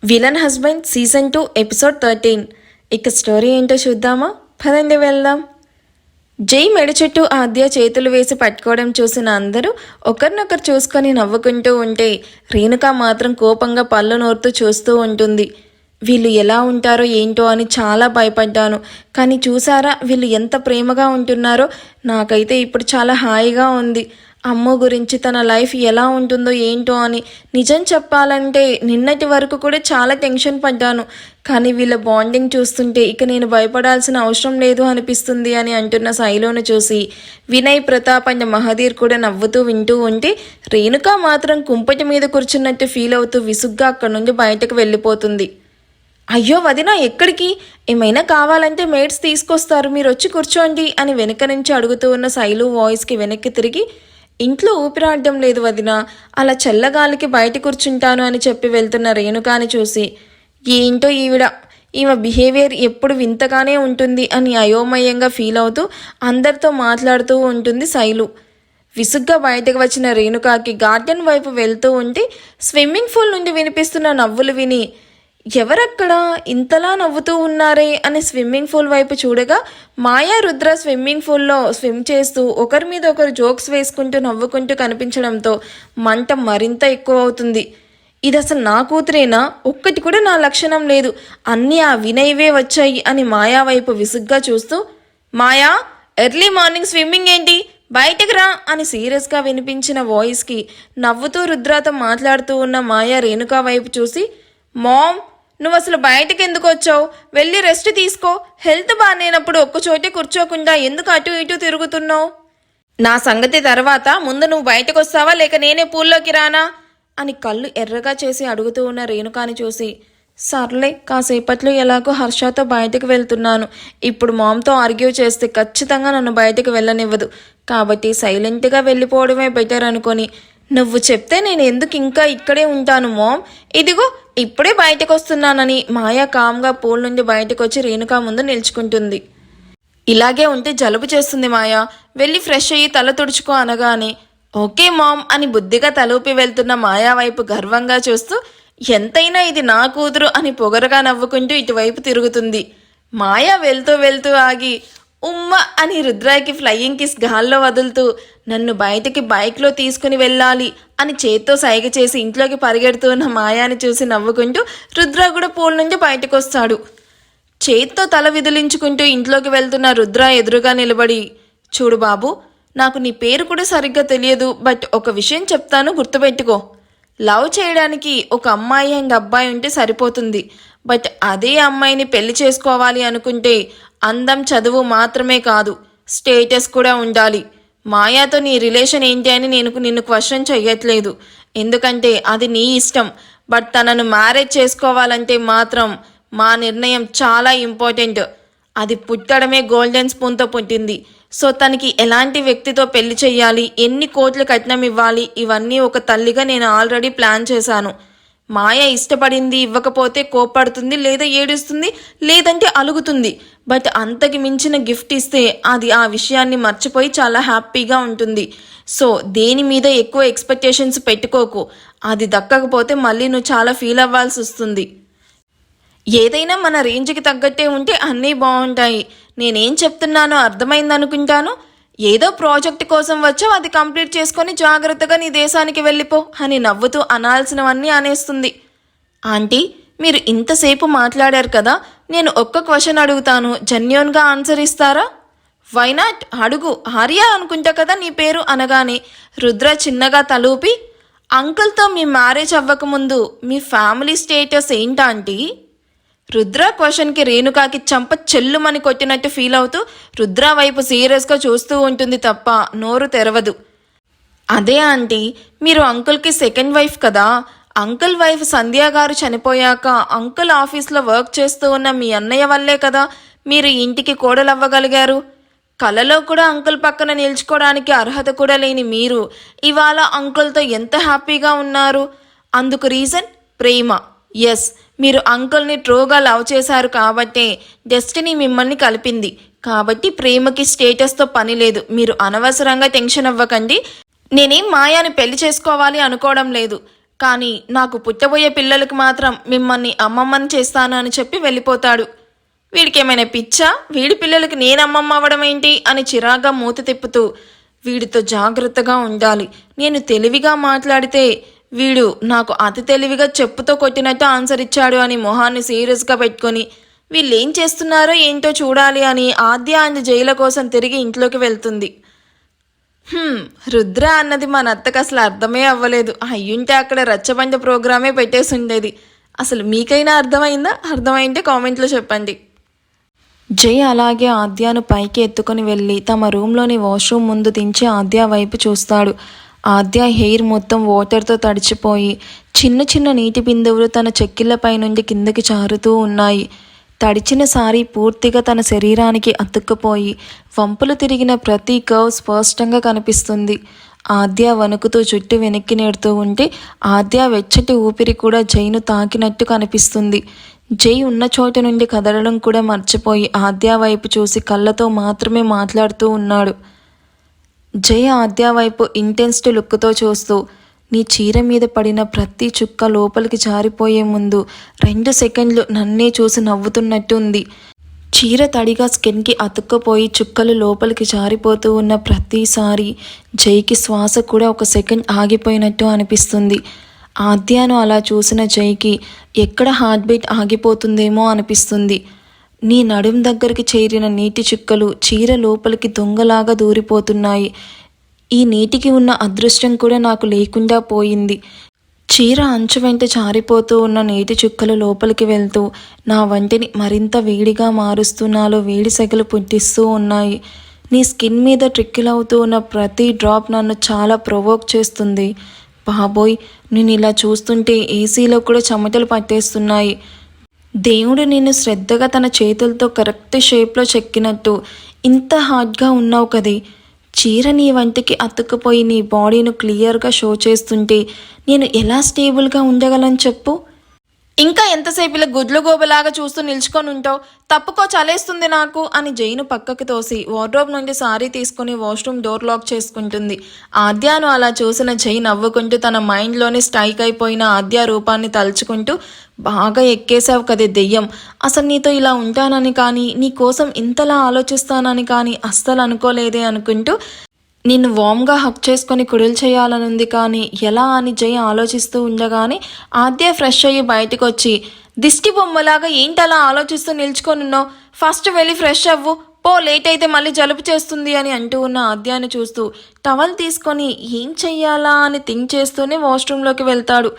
Villain husband season 2 episode 13. ఇక story ఏంటో చూద్దామా? పదండి వెళ్దాం. జై మెడ చుట్టూ ఆద్య చేతులు వేసి పట్టుకోవడం చూసిన అందరూ ఒకరినొకరు చూసుకొని నవ్వుకుంటూ ఉంటే రేణుక మాత్రం కోపంగా పళ్ళు నోరుతూ చూస్తూ ఉంటుంది. వీళ్ళు ఎలా ఉంటారో ఏంటో అని చాలా భయపడ్డాను, కానీ చూసారా వీళ్ళు ఎంత ప్రేమగా ఉంటున్నారో. నాకైతే ఇప్పుడు చాలా హాయిగా ఉంది. అమ్మ గురించి తన లైఫ్ ఎలా ఉంటుందో ఏంటో అని. నిజం చెప్పాలంటే నిన్నటి వరకు కూడా చాలా టెన్షన్ పడ్డాను, కానీ వీళ్ళ బాండింగ్ చూస్తుంటే ఇక నేను భయపడాల్సిన అవసరం లేదు అనిపిస్తుంది అని అంటున్న శైలోను చూసి వినయ్, ప్రతాప్ అండ్ మహదీర్ కూడా నవ్వుతూ వింటూ ఉంటే రేణుక మాత్రం కుంపటి మీద కూర్చున్నట్టు ఫీల్ అవుతూ విసుగ్గా అక్కడి నుండి బయటకు వెళ్ళిపోతుంది. అయ్యో వదినా, ఎక్కడికి? ఏమైనా కావాలంటే మేడ్స్ తీసుకొస్తారు, మీరు వచ్చి కూర్చోండి అని వెనక నుంచి అడుగుతూ ఉన్న శైలు వాయిస్కి వెనక్కి తిరిగి, ఇంట్లో ఊపిరాడడం లేదు వదిన, అలా చల్లగాలికి బయట కూర్చుంటాను అని చెప్పి వెళ్తున్న రేణుకాని చూసి ఏంటో ఈమె బిహేవియర్ ఎప్పుడు వింతగానే ఉంటుంది అని అయోమయంగా ఫీల్ అవుతూ అందరితో మాట్లాడుతూ ఉంటుంది శైలు. విసుగ్గా బయటకు వచ్చిన రేణుకాకి గార్డెన్ వైపు వెళ్తూ ఉంటే స్విమ్మింగ్ పూల్ నుండి వినిపిస్తున్న నవ్వులు విని ఎవరక్కడ ఇంతలా నవ్వుతూ ఉన్నారే అని స్విమ్మింగ్ పూల్ వైపు చూడగా మాయా, రుద్ర స్విమ్మింగ్ పూల్లో స్విమ్ చేస్తూ ఒకరి మీద ఒకరు జోక్స్ వేసుకుంటూ నవ్వుకుంటూ కనిపించడంతో మంట మరింత ఎక్కువ అవుతుంది. ఇది అసలు నా కూతురేనా? ఒక్కటి కూడా నా లక్షణం లేదు, అన్నీ ఆ వినయ్వే వచ్చాయి అని మాయా వైపు విసుగ్గా చూస్తూ, మాయా, ఎర్లీ మార్నింగ్ స్విమ్మింగ్ ఏంటి, బయటకు రా అని సీరియస్గా వినిపించిన వాయిస్కి నవ్వుతూ రుద్రతో మాట్లాడుతూ ఉన్న మాయా రేణుకా వైపు చూసి, మామ్, నువ్వు అసలు బయటకు ఎందుకు వచ్చావు? వెళ్ళి రెస్ట్ తీసుకో. హెల్త్ బాగాలేనప్పుడు ఒక్కచోటే కూర్చోకుండా ఎందుకు అటు ఇటు తిరుగుతున్నావు? నా సంగతి తర్వాత, ముందు నువ్వు బయటకు వస్తావా లేక నేనే పూల్లోకి రానా అని కళ్ళు ఎర్రగా చేసి అడుగుతూ ఉన్న రేణుకాని చూసి, సర్లే, కాసేపట్లో ఎలాగో హర్షతో బయటకు వెళ్తున్నాను, ఇప్పుడు మామ్తో ఆర్గ్యూ చేస్తే ఖచ్చితంగా నన్ను బయటకు వెళ్ళనివ్వదు, కాబట్టి సైలెంట్గా వెళ్ళిపోవడమే బెటర్ అనుకొని, నువ్వు చెప్తే నేను ఎందుకు ఇంకా ఇక్కడే ఉంటాను మామ్, ఇదిగో ఇప్పుడే బయటకు వస్తున్నానని మాయా కామ్గా పూల్ నుండి బయటకు వచ్చి రేణుకా ముందు నిల్చుకుంటుంది. ఇలాగే ఉంటే జలుబు చేస్తుంది మాయా, వెళ్ళి ఫ్రెష్ అయ్యి తల తుడుచుకో అనగానే ఓకే మామ్ అని బుద్ధిగా తలూపి వెళ్తున్న మాయా వైపు గర్వంగా చూస్తూ, ఎంతైనా ఇది నా కూతురు అని పొగరగా నవ్వుకుంటూ ఇటువైపు తిరుగుతుంది. మాయా వెళ్తూ వెళ్తూ ఆగి ఉమ్మ అని రుద్రాకి ఫ్లయింగ్ కిస్ గాల్లో వదులుతూ, నన్ను బయటికి బైక్లో తీసుకుని వెళ్ళాలి అని చేత్తో సైగ చేసి ఇంట్లోకి పరిగెడుతూ ఉన్న మాయాని చూసి నవ్వుకుంటూ రుద్ర కూడా పూల్ నుంచి బయటకు వస్తాడు. చేత్తో తల విదిలించుకుంటూ ఇంట్లోకి వెళ్తున్న రుద్ర ఎదురుగా నిలబడి, చూడు బాబు, నాకు నీ పేరు కూడా సరిగ్గా తెలియదు, బట్ ఒక విషయం చెప్తాను, గుర్తుపెట్టుకో. లవ్ చేయడానికి ఒక అమ్మాయి అండ్ అబ్బాయి ఉంటే సరిపోతుంది, బట్ అదే అమ్మాయిని పెళ్లి చేసుకోవాలి అనుకుంటే అందం, చదువు మాత్రమే కాదు, స్టేటస్ కూడా ఉండాలి. మాయాతో నీ రిలేషన్ ఏంటి అని నిన్ను క్వశ్చన్ చెయ్యట్లేదు, ఎందుకంటే అది నీ ఇష్టం, బట్ తనను మ్యారేజ్ చేసుకోవాలంటే మాత్రం మా నిర్ణయం చాలా ఇంపార్టెంట్. అది పుట్టడమే గోల్డెన్ స్పూన్తో పుట్టింది, సో తనకి ఎలాంటి వ్యక్తితో పెళ్లి చెయ్యాలి, ఎన్ని కోట్లు కట్నం ఇవ్వాలి, ఇవన్నీ ఒక తల్లిగా నేను ఆల్రెడీ ప్లాన్ చేశాను. మాయ ఇష్టపడింది ఇవ్వకపోతే కోప్పడుతుంది, లేదా ఏడుస్తుంది, లేదంటే అలుగుతుంది, బట్ అంతకి మించిన గిఫ్ట్ ఇస్తే అది ఆ విషయాన్ని మర్చిపోయి చాలా హ్యాపీగా ఉంటుంది. సో దేని మీద ఎక్కువ ఎక్స్పెక్టేషన్స్ పెట్టుకోకు, అది దక్కకపోతే మళ్ళీ నువ్వు చాలా ఫీల్ అవ్వాల్సి వస్తుంది. ఏదైనా మన రేంజ్కి తగ్గట్టే ఉంటే అన్నీ బాగుంటాయి. నేనేం చెప్తున్నానో అర్థమైందనుకుంటాను. ఏదో ప్రాజెక్ట్ కోసం వచ్చావు, అది కంప్లీట్ చేసుకొని జాగ్రత్తగా నీ దేశానికి వెళ్ళిపో అని నవ్వుతూ అనాల్సినవన్నీ అనేస్తుంది. ఆంటీ, మీరు ఇంతసేపు మాట్లాడారు కదా, నేను ఒక్క క్వశ్చన్ అడుగుతాను, జెన్యూన్గా ఆన్సర్ ఇస్తారా? వైనాట్, అడుగు. ఆర్య అనుకుంటా కదా నీ పేరు అనగానే రుద్ర చిన్నగా తలూపి, అంకుల్తో మీ మ్యారేజ్ అవ్వకముందు మీ ఫ్యామిలీ స్టేటస్ ఏంటంటీ? రుద్ర క్వశ్చన్కి రేణుకాకి చంప చెల్లుమని కొట్టినట్టు ఫీల్ అవుతూ రుద్ర వైపు సీరియస్గా చూస్తూ ఉంటుంది తప్ప నోరు తెరవదు. అదే ఆంటీ, మీరు అంకుల్కి సెకండ్ వైఫ్ కదా. అంకుల్ వైఫ్ సంధ్య గారు చనిపోయాక అంకుల్ ఆఫీస్లో వర్క్ చేస్తూ ఉన్న మీ అన్నయ్య వల్లే కదా మీరు ఇంటికి కోడలవ్వగలిగారు. కలలో కూడా అంకుల్ పక్కన నిల్చుకోవడానికి అర్హత కూడా లేని మీరు ఇవాళ అంకుల్తో ఎంత హ్యాపీగా ఉన్నారు. అందుకు రీజన్ ప్రేమ. ఎస్, మీరు అంకుల్ని ట్రూగా లవ్ చేశారు కాబట్టే డెస్టినీ మిమ్మల్ని కలిపింది. కాబట్టి ప్రేమకి స్టేటస్తో పని లేదు. మీరు అనవసరంగా టెన్షన్ అవ్వకండి. నేనేం మాయాని పెళ్లి చేసుకోవాలి అనుకోవడం లేదు, కానీ నాకు పుట్టబోయే పిల్లలకు మాత్రం మిమ్మల్ని అమ్మమ్మని చేస్తాను అని చెప్పి వెళ్ళిపోతాడు. వీడికి ఏమైనా పిచ్చా? వీడి పిల్లలకి నేను అమ్మమ్మ అవ్వడం ఏంటి అని చిరాగ్గా మూత తిప్పుతూ, వీడితో జాగ్రత్తగా ఉండాలి, నేను తెలివిగా మాట్లాడితే వీడు నాకు అతి తెలివిగా చెప్పుతో కొట్టినట్టు ఆన్సర్ ఇచ్చాడు అని మొహాన్ని సీరియస్గా పెట్టుకొని వీళ్ళేం చేస్తున్నారో ఏంటో చూడాలి అని ఆద్య అండ్ జైల కోసం తిరిగి ఇంట్లోకి వెళ్తుంది. రుద్ర అన్నది మా నత్తకు అసలు అర్థమే అవ్వలేదు. అయ్యుంటే అక్కడ రచ్చబండ ప్రోగ్రామే పెట్టేసి ఉండేది. అసలు మీకైనా అర్థమైందా? అర్థమైంటే కామెంట్లో చెప్పండి. జై అలాగే ఆద్యాను పైకి ఎత్తుకొని వెళ్ళి తమ రూమ్లోని వాష్రూమ్ ముందు దించి ఆద్య వైపు చూస్తాడు. ఆద్య హెయిర్ మొత్తం వాటర్తో తడిచిపోయి చిన్న చిన్న నీటి బిందువులు తన చెక్కిళ్లపై నుండి కిందకి జారుతూ ఉన్నాయి. తడిచిన సారీ పూర్తిగా తన శరీరానికి అతుక్కుపోయి వంపులు తిరిగిన ప్రతి కర్వ్ స్పష్టంగా కనిపిస్తుంది. ఆద్య వణుకుతూ జుట్టు వెనక్కి నెడుతూ ఉంటే ఆద్య వెచ్చటి ఊపిరి కూడా జైను తాకినట్టు కనిపిస్తుంది. జై ఉన్న చోట నుండి కదలడం కూడా మర్చిపోయి ఆద్య వైపు చూసి కళ్ళతో మాత్రమే మాట్లాడుతూ ఉన్నాడు. జై ఆద్య వైపు ఇంటెన్స్డ్ లుక్తో చూస్తూ, నీ చీర మీద పడిన ప్రతి చుక్క లోపలికి జారిపోయే ముందు 2 సెకండ్లు నన్నే చూసి నవ్వుతున్నట్టు ఉంది. చీర తడిగా స్కిన్కి అతుక్కుపోయి చుక్కలు లోపలికి జారిపోతూ ఉన్న ప్రతిసారి జైకి శ్వాస కూడా 1 సెకండ్ ఆగిపోయినట్టు అనిపిస్తుంది. ఆద్యను అలా చూసిన జైకి ఎక్కడ హార్ట్ బీట్ ఆగిపోతుందేమో అనిపిస్తుంది. నీ నడుం దగ్గరికి చేరిన నీటి చుక్కలు చీర లోపలికి దొంగలాగా దూరిపోతున్నాయి. ఈ నీటికి ఉన్న అదృష్టం కూడా నాకు లేకుండా పోయింది. చీర అంచు వెంట జారిపోతూ ఉన్న నీటి చుక్కలు లోపలికి వెళ్తూ నా వంటిని మరింత వేడిగా మారుస్తూ నాలో వేడి సెగలు పుట్టిస్తూ ఉన్నాయి. నీ స్కిన్ మీద ట్రిక్కిలవుతూ ఉన్న ప్రతి డ్రాప్ నన్ను చాలా ప్రొవోక్ చేస్తుంది. బాబోయ్, నేను ఇలా చూస్తుంటే ఏసీలో కూడా చెమటలు పట్టేస్తున్నాయి. దేవుడు నిన్ను శ్రద్ధగా తన చేతులతో కరెక్ట్ షేప్లో చెక్కినట్టు ఇంత హార్డ్గా ఉన్నావు కదే. చీర నీ వంటికి అతుక్కుపోయి నీ బాడీను క్లియర్గా షో చేస్తుంటే నేను ఎలా స్టేబుల్గా ఉండగలను చెప్పు? ఇంకా ఎంతసేపు ఇలా గుడ్లు గోబలాగా చూస్తూ నిల్చుకొని ఉంటావు? తప్పుకో, చలేస్తుంది నాకు అని జైను పక్కకి తోసి వార్డ్రోబ్ నుండి సారీ తీసుకుని వాష్రూమ్ డోర్ లాక్ చేసుకుంటుంది. ఆద్యాను అలా చూసిన జై నవ్వుకుంటూ తన మైండ్లోనే స్ట్రైక్ అయిపోయిన ఆద్య రూపాన్ని తలుచుకుంటూ, బాగా ఎక్కేసావు కదే దెయ్యం, అసలు నీతో ఇలా ఉంటానని కానీ నీ కోసం ఇంతలా ఆలోచిస్తానని కానీ అస్సలు అనుకోలేదే అనుకుంటూ నిన్ను వామ్గా హక్ చేసుకొని కుడిల్ చేయాలనుంది కానీ ఎలా అని జై ఆలోచిస్తూ ఉండగానే ఆద్య ఫ్రెష్ అయ్యి బయటకు వచ్చి, దిష్టి బొమ్మలాగా ఏంటలా ఆలోచిస్తూ నిల్చుకొనున్నావు, ఫస్ట్ వెళ్ళి ఫ్రెష్ అవ్వు పో, లేట్ అయితే మళ్ళీ జలుబు చేస్తుంది అని అంటూ ఉన్న ఆద్యాన్ని చూస్తూ టవల్ తీసుకొని ఏం చెయ్యాలా అని థింక్ చేస్తూనే వాష్రూమ్లోకి వెళ్తాడు.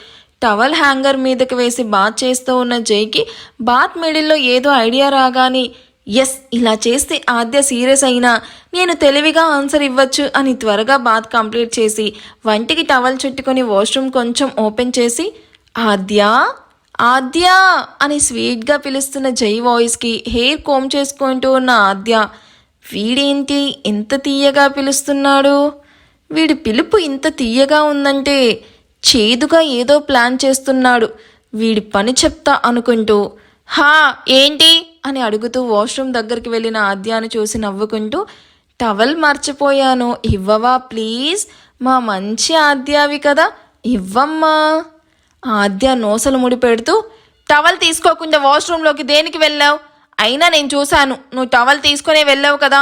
టవల్ హ్యాంగర్ మీదకి వేసి బాత్ చేస్తూ ఉన్న జైకి బాత్ మిడిల్లో ఏదో ఐడియా రాగానే, ఎస్, ఇలా చేస్తే ఆద్య సీరియస్ అయినా నేను తెలివిగా ఆన్సర్ ఇవ్వచ్చు అని త్వరగా బాత్ కంప్లీట్ చేసి వంటికి టవల్ చుట్టుకొని వాష్రూమ్ కొంచెం ఓపెన్ చేసి, ఆద్య ఆద్య అని స్వీట్గా పిలుస్తున్న జై వాయిస్కి హెయిర్ కోమ్ చేసుకుంటూ ఉన్న ఆద్య, వీడేంటి ఎంత తీయగా పిలుస్తున్నాడు? వీడి పిలుపు ఇంత తీయగా ఉందంటే చేదుగా ఏదో ప్లాన్ చేస్తున్నాడు. వీడి పని చెప్తా అనుకుంటూ, హా ఏంటి అని అడుగుతూ వాష్రూమ్ దగ్గరికి వెళ్ళిన ఆద్యాను చూసి నవ్వుకుంటూ, టవల్ మర్చిపోయాను, ఇవ్వవా ప్లీజ్, మా మంచి ఆద్యావి కదా, ఇవ్వమ్మా. ఆద్య నోసలు ముడి పెడుతూ, టవల్ తీసుకోకుండా వాష్రూమ్లోకి దేనికి వెళ్ళావు? అయినా నేను చూశాను, నువ్వు టవల్ తీసుకునే వెళ్ళావు కదా.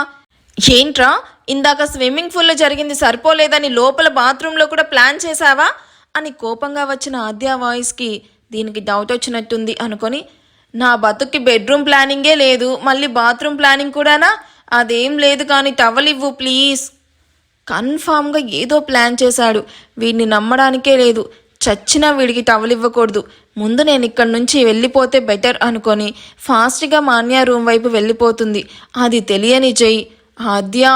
ఏంట్రా, ఇందాక స్విమ్మింగ్ పూల్లో జరిగింది సరిపోలేదని లోపల బాత్రూంలో కూడా ప్లాన్ చేశావా అని కోపంగా వచ్చిన ఆద్య వాయిస్కి దీనికి డౌట్ వచ్చినట్టుంది అనుకొని, నా బతుక్కి బెడ్రూమ్ ప్లానింగే లేదు, మళ్ళీ బాత్రూమ్ ప్లానింగ్ కూడానా? అదేం లేదు కానీ టవల్ ఇవ్వు ప్లీజ్. కన్ఫామ్గా ఏదో ప్లాన్ చేశాడు, వీడిని నమ్మడానికే లేదు. చచ్చినా వీడికి టవల్ ఇవ్వకూడదు. ముందు నేను ఇక్కడి నుంచి వెళ్ళిపోతే బెటర్ అనుకొని ఫాస్ట్గా మాన్యా రూమ్ వైపు వెళ్ళిపోతుంది. అది తెలియని జై, ఆద్య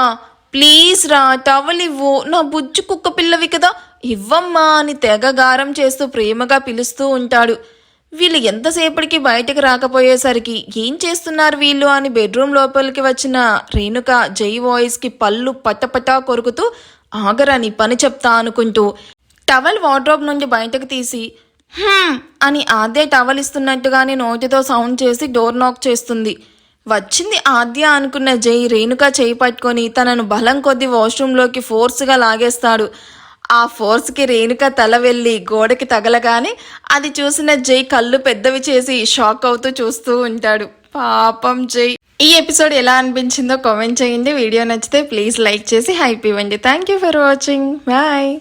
ప్లీజ్ రా, టవల్ ఇవ్వు, నా బుజ్జు కుక్క పిల్లవి కదా, ఇవ్వమ్మా అని తెగ గారం చేస్తూ ప్రేమగా పిలుస్తూ ఉంటాడు. వీళ్ళు ఎంతసేపటికి బయటకు రాకపోయేసరికి ఏం చేస్తున్నారు వీళ్ళు అని బెడ్రూమ్ లోపలికి వచ్చిన రేణుక జై వాయిస్కి పళ్ళు పటపటా కొరుకుతూ, ఆగరా నీ పని చెప్తా అనుకుంటూ టవల్ వార్డ్రోబ్ నుండి బయటకు తీసి అని ఆద్య టవల్ ఇస్తున్నట్టుగానే నోటితో సౌండ్ చేసి డోర్ నాక్ చేస్తుంది. వచ్చింది ఆద్య అనుకున్న జై రేణుక చేయి పట్టుకొని తనను బలం కొద్దీ వాష్రూమ్లోకి ఫోర్స్గా లాగేస్తాడు. ఆ ఫోర్స్కి రేణుక తల వెళ్ళి గోడకి తగలగానే అది చూసిన జై కళ్ళు పెద్దవి చేసి షాక్ అవుతూ చూస్తూ ఉంటాడు. పాపం జై. ఈ ఎపిసోడ్ ఎలా అనిపించిందో కామెంట్ చేయండి. వీడియో నచ్చితే ప్లీజ్ లైక్ చేసి హైప్ ఇవ్వండి. Thank you for watching. Bye.